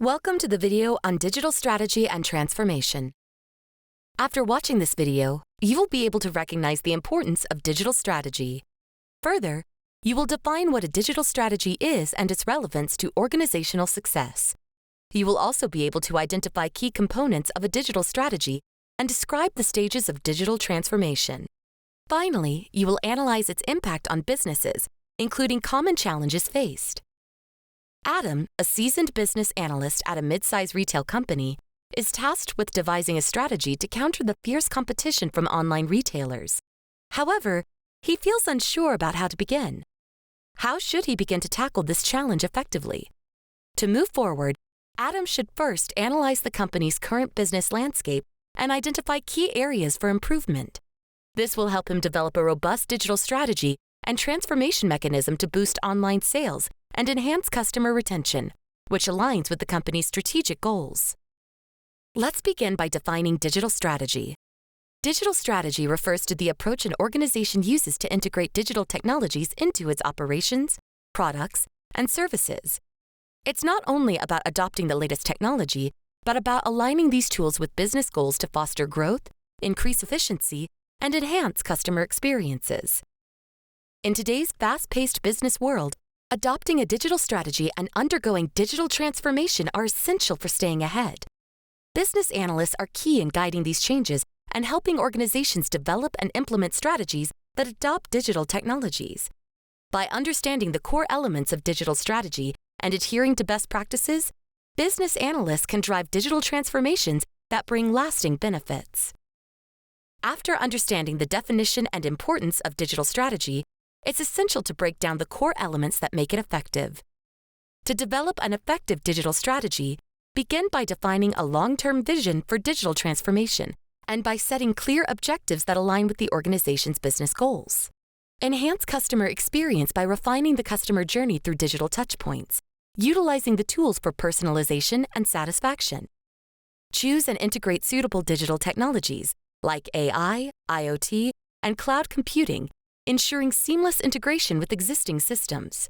Welcome to the video on digital strategy and transformation. After watching this video, you will be able to recognize the importance of digital strategy. Further, you will define what a digital strategy is and its relevance to organizational success. You will also be able to identify key components of a digital strategy and describe the stages of digital transformation. Finally, you will analyze its impact on businesses, including common challenges faced. Adam, a seasoned business analyst at a mid-size retail company, is tasked with devising a strategy to counter the fierce competition from online retailers. However, he feels unsure about how to begin. How should he begin to tackle this challenge effectively? To move forward, Adam should first analyze the company's current business landscape and identify key areas for improvement. This will help him develop a robust digital strategy and transformation mechanism to boost online sales and enhance customer retention, which aligns with the company's strategic goals. Let's begin by defining digital strategy. Digital strategy refers to the approach an organization uses to integrate digital technologies into its operations, products, and services. It's not only about adopting the latest technology, but about aligning these tools with business goals to foster growth, increase efficiency, and enhance customer experiences. In today's fast-paced business world, adopting a digital strategy and undergoing digital transformation are essential for staying ahead. Business analysts are key in guiding these changes and helping organizations develop and implement strategies that adopt digital technologies. By understanding the core elements of digital strategy and adhering to best practices, business analysts can drive digital transformations that bring lasting benefits. After understanding the definition and importance of digital strategy, it's essential to break down the core elements that make it effective. To develop an effective digital strategy, begin by defining a long-term vision for digital transformation and by setting clear objectives that align with the organization's business goals. Enhance customer experience by refining the customer journey through digital touchpoints, utilizing the tools for personalization and satisfaction. Choose and integrate suitable digital technologies like AI, IoT, and cloud computing, ensuring seamless integration with existing systems.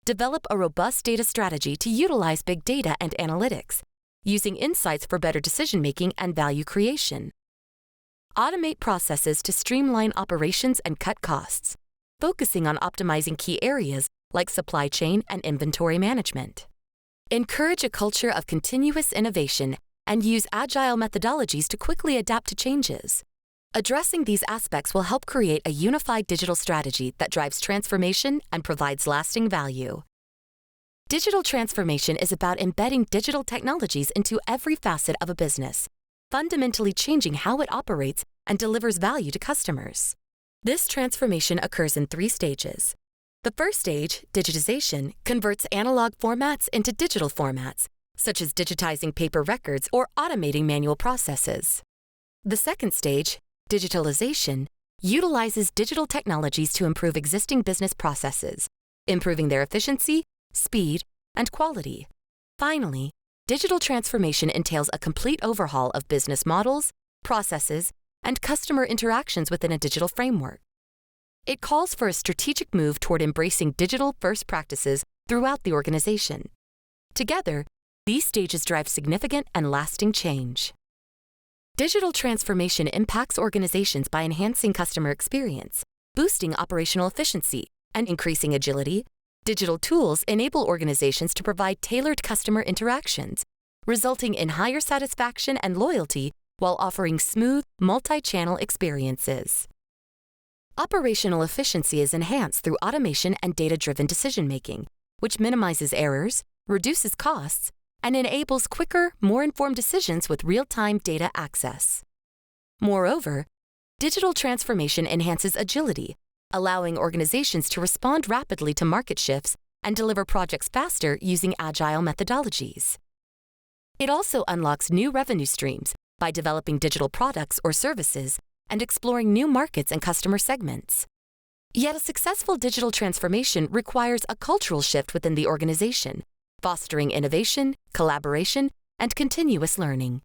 Develop a robust data strategy to utilize big data and analytics, using insights for better decision-making and value creation. Automate processes to streamline operations and cut costs, focusing on optimizing key areas like supply chain and inventory management. Encourage a culture of continuous innovation and use agile methodologies to quickly adapt to changes. Addressing these aspects will help create a unified digital strategy that drives transformation and provides lasting value. Digital transformation is about embedding digital technologies into every facet of a business, fundamentally changing how it operates and delivers value to customers. This transformation occurs in 3 stages. The first stage, digitization, converts analog formats into digital formats, such as digitizing paper records or automating manual processes. The second stage, digitalization, utilizes digital technologies to improve existing business processes, improving their efficiency, speed, and quality. Finally, digital transformation entails a complete overhaul of business models, processes, and customer interactions within a digital framework. It calls for a strategic move toward embracing digital-first practices throughout the organization. Together, these stages drive significant and lasting change. Digital transformation impacts organizations by enhancing customer experience, boosting operational efficiency, and increasing agility. Digital tools enable organizations to provide tailored customer interactions, resulting in higher satisfaction and loyalty while offering smooth, multi-channel experiences. Operational efficiency is enhanced through automation and data-driven decision-making, which minimizes errors, reduces costs, and enables quicker, more informed decisions with real-time data access. Moreover, digital transformation enhances agility, allowing organizations to respond rapidly to market shifts and deliver projects faster using agile methodologies. It also unlocks new revenue streams by developing digital products or services and exploring new markets and customer segments. Yet a successful digital transformation requires a cultural shift within the organization, fostering innovation, collaboration, and continuous learning.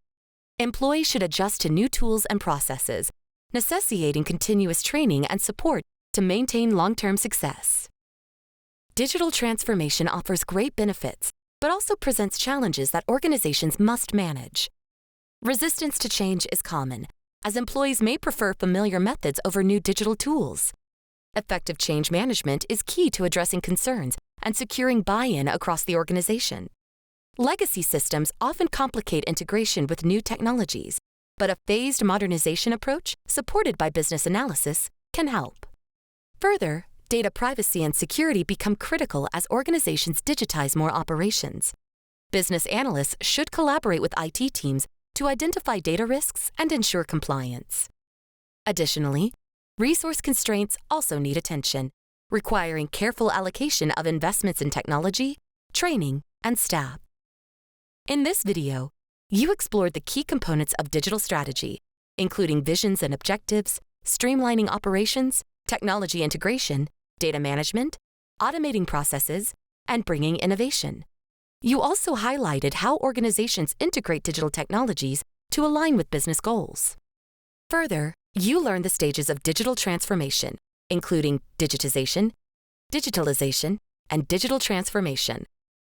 Employees should adjust to new tools and processes, necessitating continuous training and support to maintain long-term success. Digital transformation offers great benefits, but also presents challenges that organizations must manage. Resistance to change is common, as employees may prefer familiar methods over new digital tools. Effective change management is key to addressing concerns and securing buy-in across the organization. Legacy systems often complicate integration with new technologies, but a phased modernization approach, supported by business analysis, can help. Further, data privacy and security become critical as organizations digitize more operations. Business analysts should collaborate with IT teams to identify data risks and ensure compliance. Additionally, resource constraints also need attention, requiring careful allocation of investments in technology, training, and staff. In this video, you explored the key components of digital strategy, including visions and objectives, streamlining operations, technology integration, data management, automating processes, and bringing innovation. You also highlighted how organizations integrate digital technologies to align with business goals. Further, you learned the stages of digital transformation, including digitization, digitalization, and digital transformation,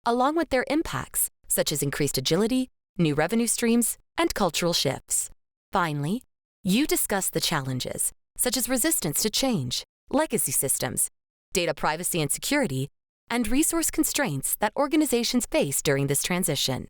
along with their impacts, such as increased agility, new revenue streams, and cultural shifts. Finally, you discussed the challenges, such as resistance to change, legacy systems, data privacy and security, and resource constraints that organizations face during this transition.